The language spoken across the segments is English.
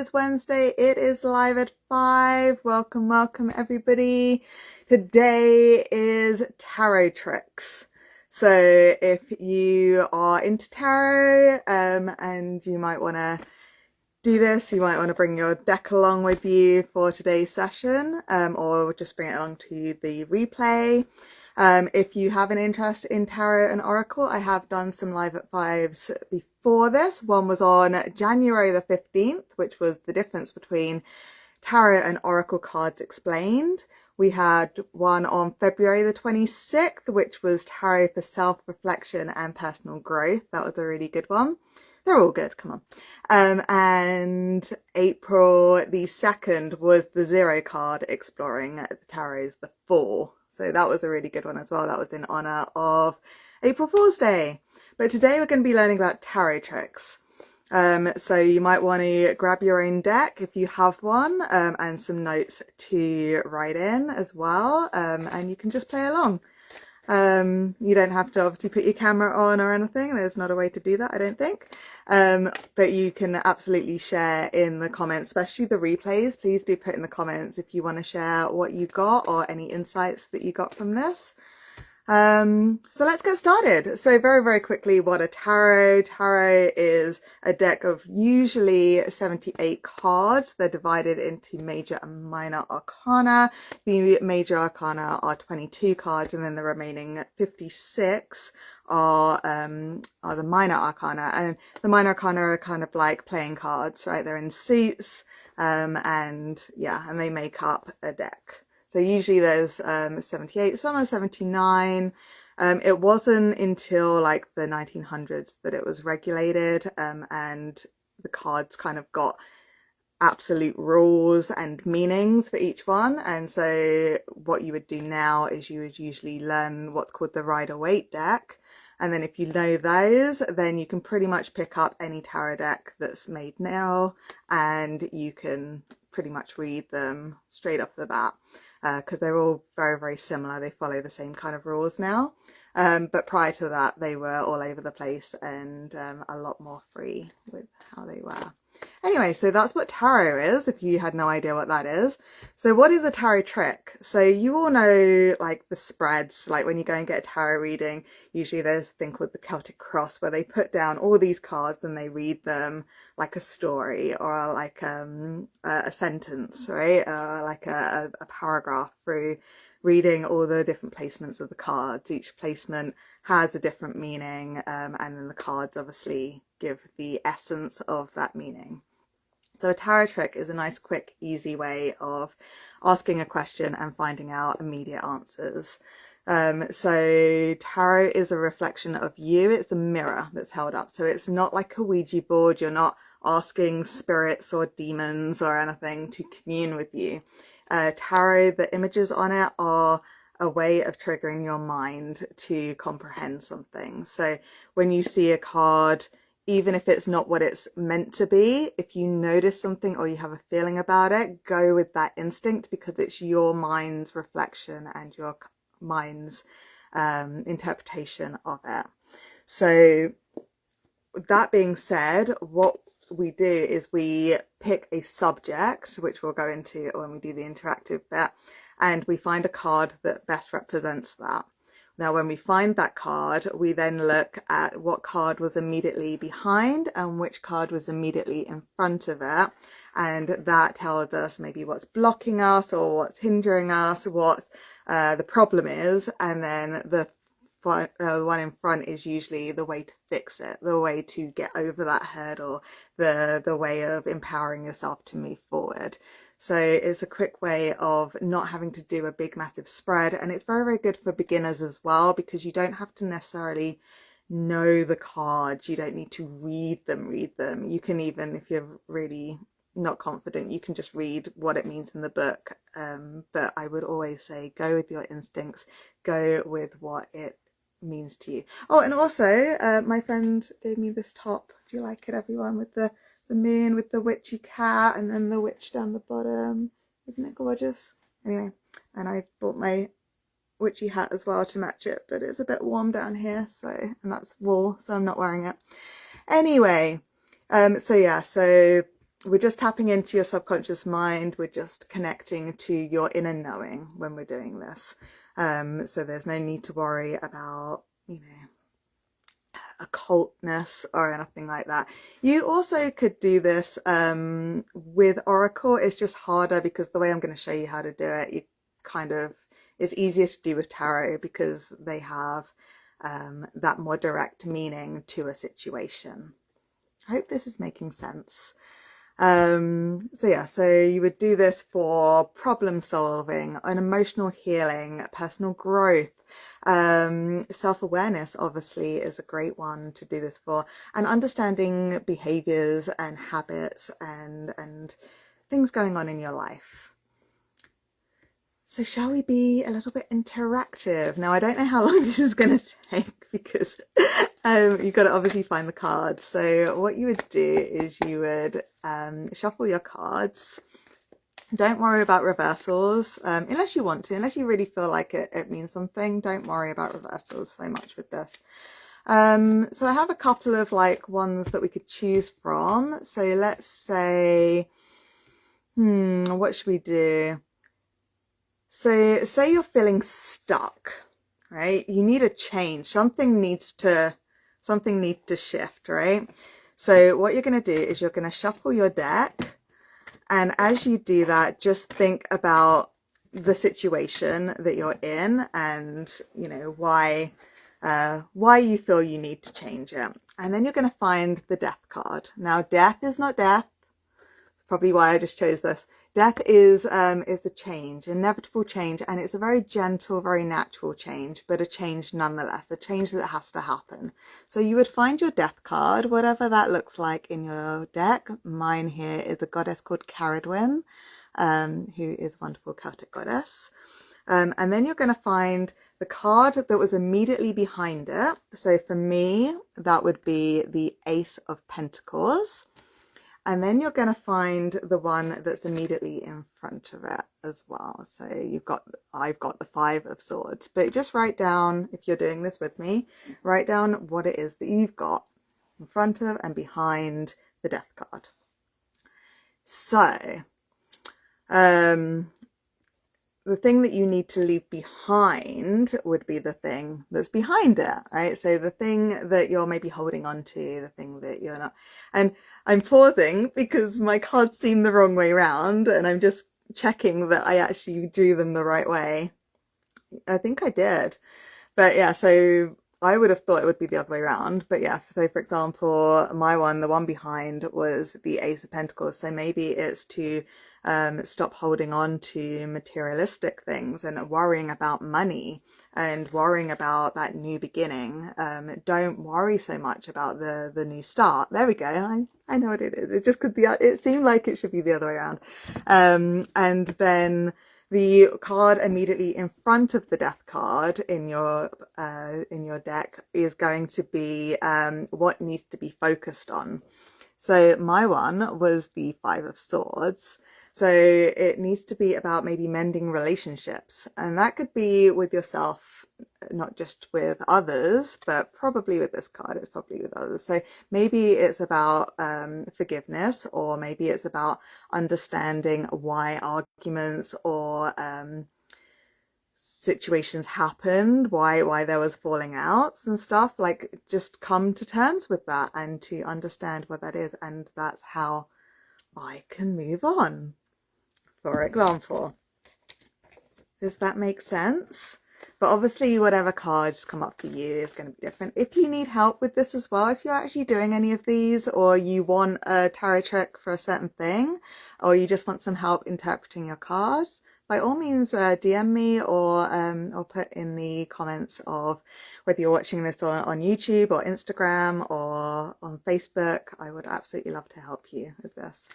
is Wednesday. It is live at 5. Welcome everybody. Today is tarot tricks. So if you are into tarot and you might want to do this, you might want to bring your deck along with you for today's session, or just bring it along to the replay. If you have an interest in tarot and oracle, I have done some live at 5s before this. One was on January the 15th, which was the difference between tarot and oracle cards explained. We had one on February the 26th, which was tarot for self-reflection and personal growth. That was a really good one. They're all good, come on. And April the 2nd was the 0 card exploring the tarots, the 4. So that was a really good one as well. That was in honor of April Fool's Day. But today we're going to be learning about tarot tricks. So you might want to grab your own deck if you have one, and some notes to write in as well. And you can just play along. You don't have to obviously put your camera on or anything. There's not a way to do that, I don't think. But you can absolutely share in the comments, especially the replays. Please do put in the comments if you want to share what you got or any insights that you got from this. So let's get started. So very quickly, what a tarot? Tarot is a deck of usually 78 cards. They're divided into major and minor arcana. The major arcana are 22 cards, and then the remaining 56 are the minor arcana. And the minor arcana are kind of like playing cards, right? They're in suits, and they make up a deck. So usually there's 78, some are 79. It wasn't until like the 1900s that it was regulated, and the cards kind of got absolute rules and meanings for each one. And so what you would do now is you would usually learn what's called the Rider-Waite deck. And then if you know those, then you can pretty much pick up any tarot deck that's made now, and you can pretty much read them straight off the bat. Because they're all very similar. They follow the same kind of rules now. But prior to that, they were all over the place and a lot more free with how they were. Anyway, so that's what tarot is, if you had no idea what that is. So what is a tarot trick? So you all know like the spreads, like when you go and get a tarot reading, usually there's a thing called the Celtic Cross where they put down all these cards and they read them like a story or like a sentence, right? Like a paragraph through reading all the different placements of the cards. Each placement has a different meaning, and then the cards obviously give the essence of that meaning. So a tarot trick is a nice, quick, easy way of asking a question and finding out immediate answers. So tarot is a reflection of you. It's a mirror that's held up. So it's not like a Ouija board. You're not asking spirits or demons or anything to commune with you. Tarot, the images on it are a way of triggering your mind to comprehend something. So when you see a card, even if it's not what it's meant to be, if you notice something or you have a feeling about it, go with that instinct, because it's your mind's reflection and your mind's interpretation of it. So that being said, what we do is we pick a subject, which we'll go into when we do the interactive bit, and we find a card that best represents that. Now, when we find that card, we then look at what card was immediately behind and which card was immediately in front of it. And that tells us maybe what's blocking us or what's hindering us, what the problem is. And then the one in front is usually the way to fix it, the way to get over that hurdle, the way of empowering yourself to move forward. So it's a quick way of not having to do a big massive spread, and it's very good for beginners as well, because you don't have to necessarily know the cards. You don't need to read them. You can, even if you're really not confident, you can just read what it means in the book. But I would always say go with your instincts, go with what it means to you. Oh, and also my friend gave me this top. Do you like it, everyone? With the moon with the witchy cat and then the witch down the bottom. Isn't it gorgeous? Anyway, and I bought my witchy hat as well to match it, but it's a bit warm down here, so, and that's wool, so I'm not wearing it. Anyway, so we're just tapping into your subconscious mind. We're just connecting to your inner knowing when we're doing this. So there's no need to worry about, you know, occultness or anything like that. You also could do this with Oracle. It's just harder because the way I'm going to show you how to do it, you kind of, it's easier to do with Tarot because they have that more direct meaning to a situation. I hope this is making sense. So you would do this for problem solving and emotional healing, personal growth. Self-awareness obviously is a great one to do this for, and understanding behaviors and habits and things going on in your life. So shall we be a little bit interactive? Now, I don't know how long this is going to take because you've got to obviously find the cards. So what you would do is you would shuffle your cards. Don't worry about reversals unless you want to, unless you really feel like it means something. Don't worry about reversals so much with this. So I have a couple of like ones that we could choose from. So let's say, what should we do? So say you're feeling stuck, right? You need a change. Something needs to shift, right? So what you're going to do is you're going to shuffle your deck. And as you do that, just think about the situation that you're in and, you know, why you feel you need to change it. And then you're going to find the Death card. Now, death is not death. Probably why I just chose this. Death is the change, inevitable change, and it's a very gentle, very natural change, but a change nonetheless, a change that has to happen. So you would find your Death card, whatever that looks like in your deck. Mine here is a goddess called Caradwyn, who is a wonderful Celtic goddess. And then you're going to find the card that was immediately behind it. So for me, that would be the Ace of Pentacles. And then you're going to find the one that's immediately in front of it as well. So I've got the Five of Swords, but just write down, if you're doing this with me, write down what it is that you've got in front of and behind the Death card. So, the thing that you need to leave behind would be the thing that's behind it, right? So the thing that you're maybe holding on to, the thing that you're not. And I'm pausing because my cards seem the wrong way around, and I'm just checking that I actually drew them the right way. I think I did. But yeah, so I would have thought it would be the other way around. But yeah, so for example, my one, the one behind was the Ace of Pentacles. So maybe it's to stop holding on to materialistic things and worrying about money and worrying about that new beginning. Don't worry so much about the new start. There we go. I know what it is. It just could be, it seemed like it should be the other way around. And then the card immediately in front of the Death card in your deck is going to be what needs to be focused on. So my one was the Five of Swords. So it needs to be about maybe mending relationships, and that could be with yourself, not just with others, but probably with this card, it's probably with others. So maybe it's about forgiveness, or maybe it's about understanding why arguments or situations happened, why there was falling outs and stuff. Like, just come to terms with that and to understand what that is, and that's how I can move on. For example, does that make sense? But obviously whatever cards come up for you is going to be different. If you need help with this as well, if you're actually doing any of these, or you want a tarot trick for a certain thing, or you just want some help interpreting your cards, by all means DM me or put in the comments of whether you're watching this on YouTube or Instagram or on Facebook. I would absolutely love to help you with this.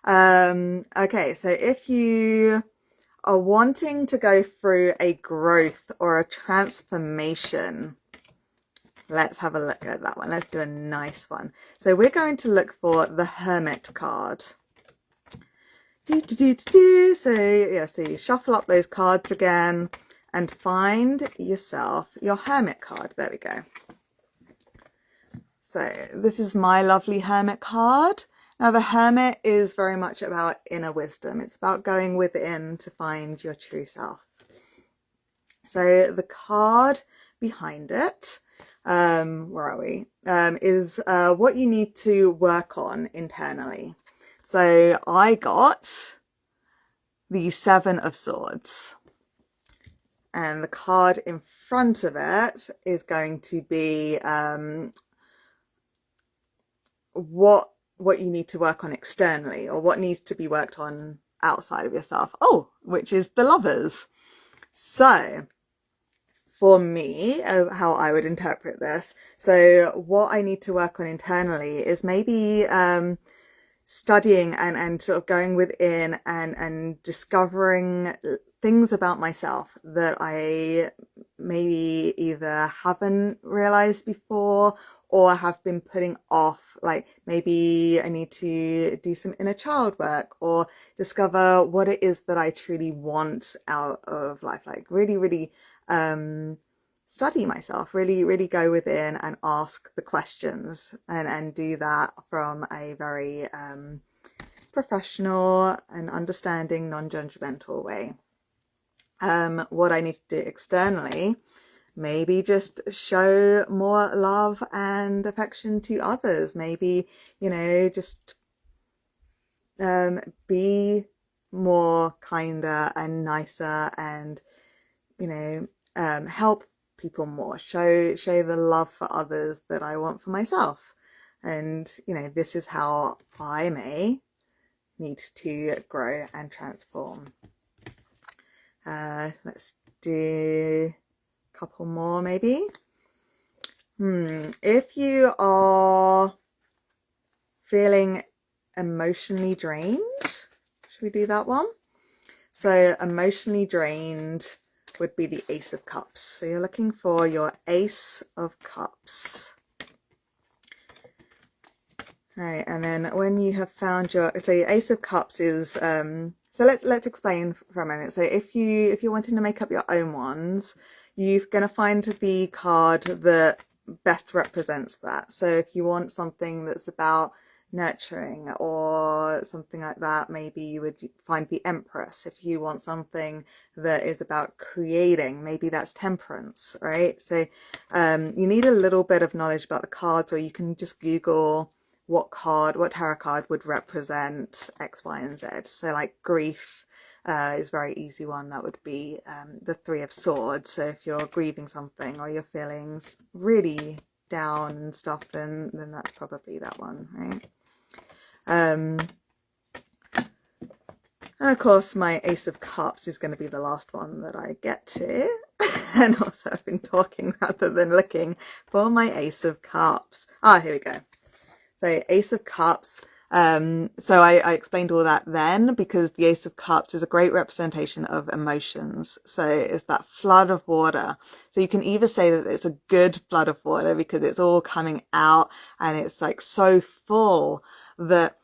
Okay, so if you are wanting to go through a growth or a transformation, let's have a look at that one. Let's do a nice one. So we're going to look for the Hermit card. So yeah, so you shuffle up those cards again and find yourself your Hermit card. There we go. So this is my lovely Hermit card. Now, the Hermit is very much about inner wisdom. It's about going within to find your true self. So the card behind it, where are we, is what you need to work on internally. So I got the Seven of Swords. And the card in front of it is going to be what you need to work on externally, or what needs to be worked on outside of yourself. Oh, which is the Lovers. So for me, how I would interpret this, so what I need to work on internally is maybe studying and sort of going within and discovering things about myself that I maybe either haven't realized before or have been putting off. Like maybe I need to do some inner child work or discover what it is that I truly want out of life. Like really study myself, really go within and ask the questions and do that from a very professional and understanding, non-judgmental way. What I need to do externally, maybe just show more love and affection to others. Maybe, just be more kinder and nicer and, help people more. Show the love for others that I want for myself. And, this is how I may need to grow and transform. Let's do a couple more maybe. If you are feeling emotionally drained, should we do that one? So emotionally drained would be the Ace of Cups. So you're looking for your Ace of Cups. Right, and then when you have found your Ace of Cups is so let's explain for a moment. So if you're wanting to make up your own ones, you're going to find the card that best represents that. So if you want something that's about nurturing or something like that, maybe you would find the Empress. If you want something that is about creating, maybe that's Temperance, right? So you need a little bit of knowledge about the cards, or you can just Google what tarot card would represent X, Y, and Z. So like grief is a very easy one. That would be the Three of Swords. So if you're grieving something or you're feeling really down and stuff, then that's probably that one, right? And of course my Ace of Cups is going to be the last one that I get to. And also I've been talking rather than looking for my Ace of Cups. Here we go. So Ace of Cups. So I explained all that then, because the Ace of Cups is a great representation of emotions. So it's that flood of water. So you can either say that it's a good flood of water because it's all coming out and it's like so full that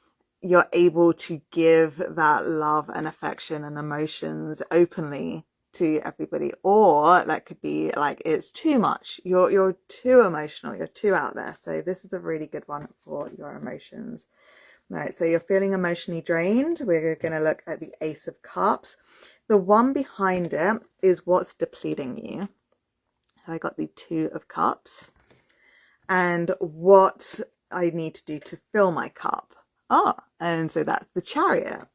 you're able to give that love and affection and emotions openly to everybody, or that could be like it's too much, you're too emotional, you're too out there. So this is a really good one for your emotions. Right, so you're feeling emotionally drained. We're going to look at the Ace of Cups. The one behind it is what's depleting you. So I got the Two of Cups, and what I need to do to fill my cup. And so that's the Chariot.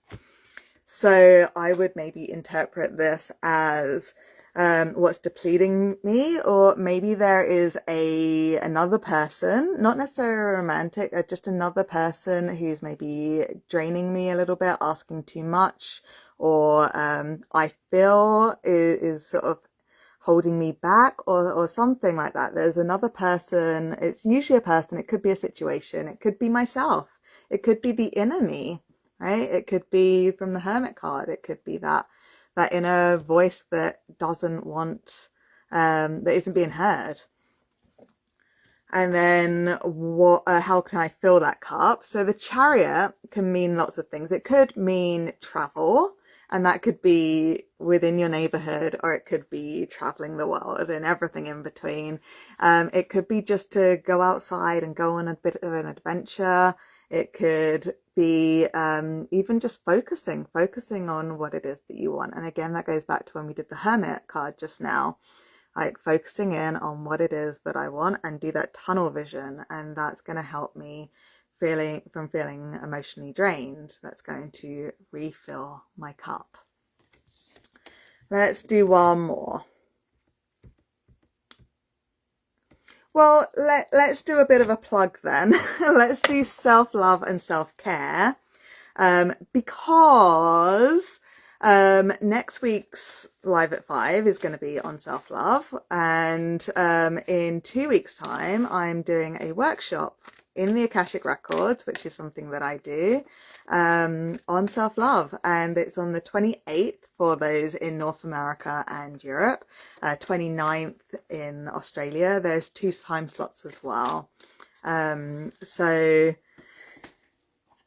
So I would maybe interpret this as what's depleting me, or maybe there is another person, not necessarily romantic, just another person who's maybe draining me a little bit, asking too much, or I feel is sort of holding me back, or something like that. There's another person. It's usually a person. It could be a situation. It could be myself. It could be the enemy. Right? It could be from the Hermit card. It could be that inner voice that doesn't want, that isn't being heard. And then how can I fill that cup? So the Chariot can mean lots of things. It could mean travel, and that could be within your neighborhood, or it could be traveling the world and everything in between. It could be just to go outside and go on a bit of an adventure. It could be even just focusing on what it is that you want. And again, that goes back to when we did the Hermit card just now, like focusing in on what it is that I want and do that tunnel vision. And that's going to help me feeling emotionally drained. That's going to refill my cup. Let's do one more. Well, let's do a bit of a plug then. Let's do self-love and self-care, because next week's Live at 5 is going to be on self-love, and in 2 weeks' time I'm doing a workshop in the Akashic Records, which is something that I do, on self-love, and it's on the 28th for those in North America and Europe, 29th in Australia. There's 2 time slots as well, so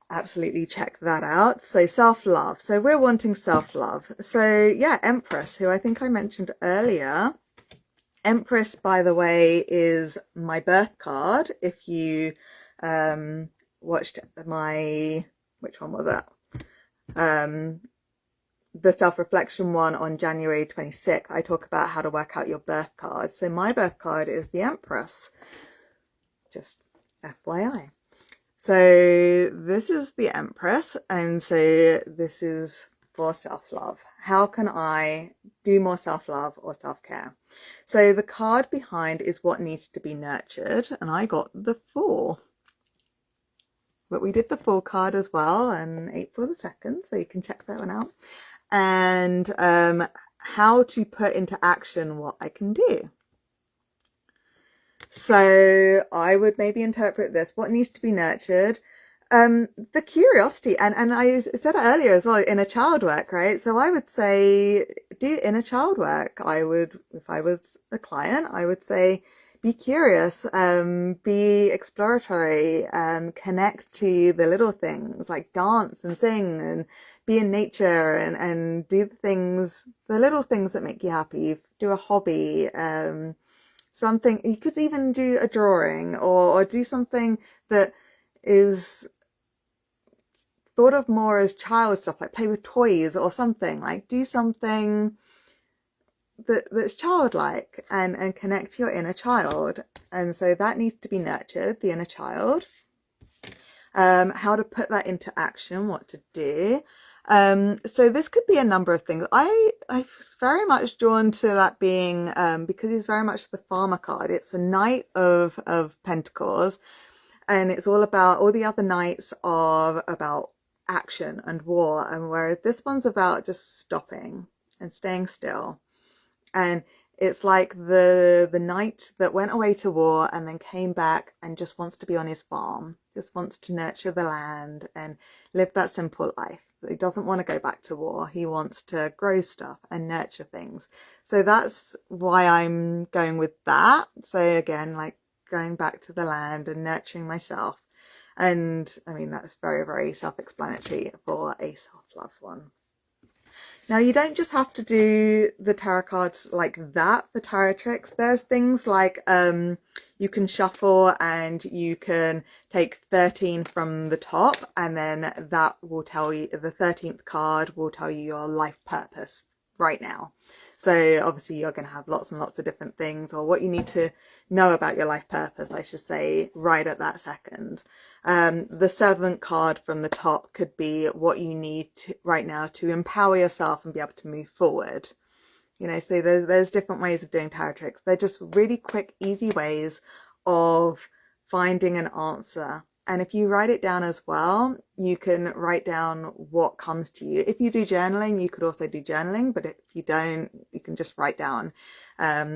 absolutely check that out. So self-love, so we're wanting self-love. So yeah, Empress, who I think I mentioned earlier. Empress, by the way, is my birth card. If you watched my, which one was it? The self-reflection one on January 26th, I talk about how to work out your birth card. So my birth card is the Empress, just FYI. So this is the Empress, and so this is for self-love. How can I do more self-love or self-care? So the card behind is what needs to be nurtured, and I got the Fool. But we did the Fool card as well on April the 2nd, so you can check that one out. And how to put into action what I can do. So I would maybe interpret this, what needs to be nurtured, the curiosity, and I said it earlier as well, inner child work, right? So I would say do inner child work. I would, if I was a client, I would say be curious, be exploratory, connect to the little things, like dance and sing and be in nature, and do the things, the little things that make you happy. Do a hobby, something, you could even do a drawing, or do something that is thought of more as child stuff, like play with toys or something. Like do something that's childlike and connect to your inner child. And so that needs to be nurtured, the inner child. How to put that into action, what to do. So this could be a number of things. I was very much drawn to that being, because it's very much the Farmer card. It's a Knight of Pentacles, and it's all about, all the other knights are about action and war, and whereas this one's about just stopping and staying still. And it's like the knight that went away to war and then came back and just wants to be on his farm, just wants to nurture the land and live that simple life. He doesn't want to go back to war. He wants to grow stuff and nurture things. So that's why I'm going with that. So again, like going back to the land and nurturing myself. And I mean, that's very, very self-explanatory for a self-love one. Now, you don't just have to do the tarot cards like that for tarot tricks. There's things like you can shuffle and you can take 13 from the top, and then that will tell you, the 13th card will tell you your life purpose right now. So obviously you're going to have lots and lots of different things, or what you need to know about your life purpose, I should say, right at that second. The 7th card from the top could be what you need right now to empower yourself and be able to move forward. You know, so there's different ways of doing tarot tricks. They're just really quick, easy ways of finding an answer. And if you write it down as well, you can write down what comes to you. If you do journaling, you could also do journaling, but if you don't, you can just write down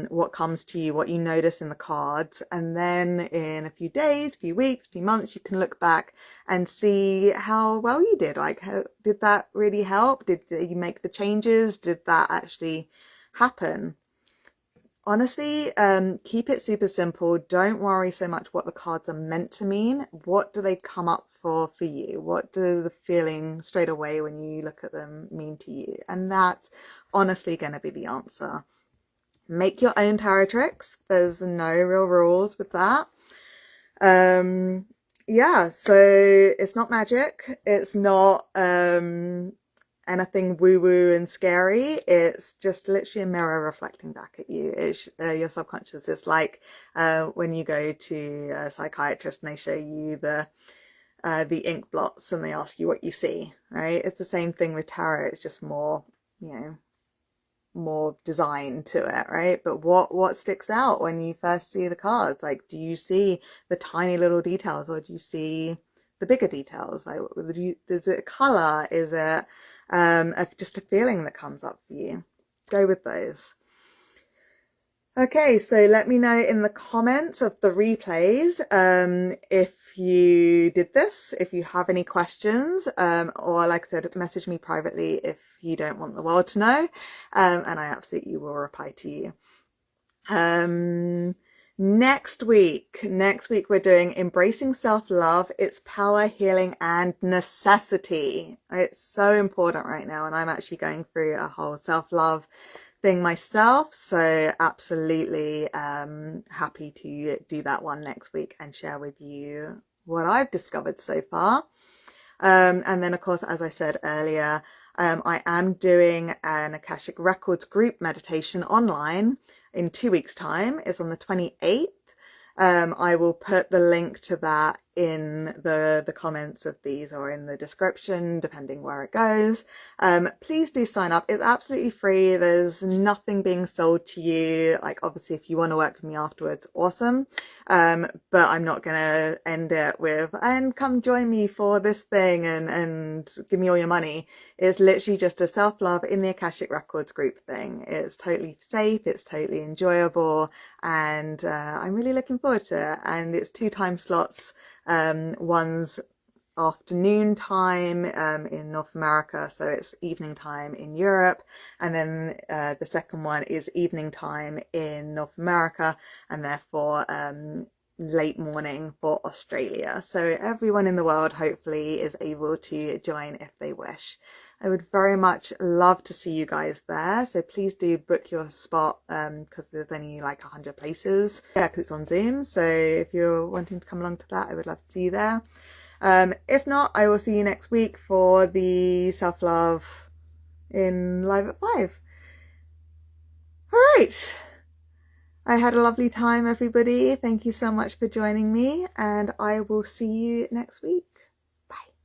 what comes to you, what you notice in the cards. And then in a few days, few weeks, few months, you can look back and see how well you did. Like, how, did that really help? Did you make the changes? Did that actually happen? Honestly, keep it super simple. Don't worry so much what the cards are meant to mean. What do they come up for you? What do the feeling straight away when you look at them mean to you? And that's honestly going to be the answer. Make your own tarot tricks. There's no real rules with that. yeah, so it's not magic. It's not anything woo-woo and scary. It's just literally a mirror reflecting back at you. It's your subconscious. It's like when you go to a psychiatrist and they show you the ink blots and they ask you what you see, right? It's the same thing with tarot. It's just more, you know, more design to it, right? But what sticks out when you first see the cards? Like, do you see the tiny little details, or do you see the bigger details? Like, is it a color? Is it just a feeling that comes up for you? Go with those. Okay, so let me know in the comments of the replays if you did this, if you have any questions, or like I said, message me privately if you don't want the world to know, and I absolutely will reply to you. Next week we're doing Embracing Self-Love, Its Power, Healing and Necessity. It's so important right now, and I'm actually going through a whole self-love thing myself, so absolutely happy to do that one next week and share with you what I've discovered so far. And then of course, as I said earlier, I am doing an Akashic Records group meditation online in 2 weeks' time. It's on the 28th. I will put the link to that in the comments of these or in the description, depending where it goes. Please do sign up. It's absolutely free. There's nothing being sold to you. Like, obviously, if you want to work with me afterwards, awesome. But I'm not going to end it with, and come join me for this thing and give me all your money. It's literally just a self-love in the Akashic Records group thing. It's totally safe. It's totally enjoyable. And I'm really looking forward to it. And it's 2 time slots. One's afternoon time in North America, so it's evening time in Europe, and then the second one is evening time in North America, and therefore late morning for Australia. So everyone in the world hopefully is able to join if they wish. I would very much love to see you guys there, so please do book your spot because there's only like 100 places. Yeah, because it's on Zoom, so if you're wanting to come along to that, I would love to see you there. If not, I will see you next week for the self-love in Live at 5. All right. I had a lovely time, everybody. Thank you so much for joining me, and I will see you next week.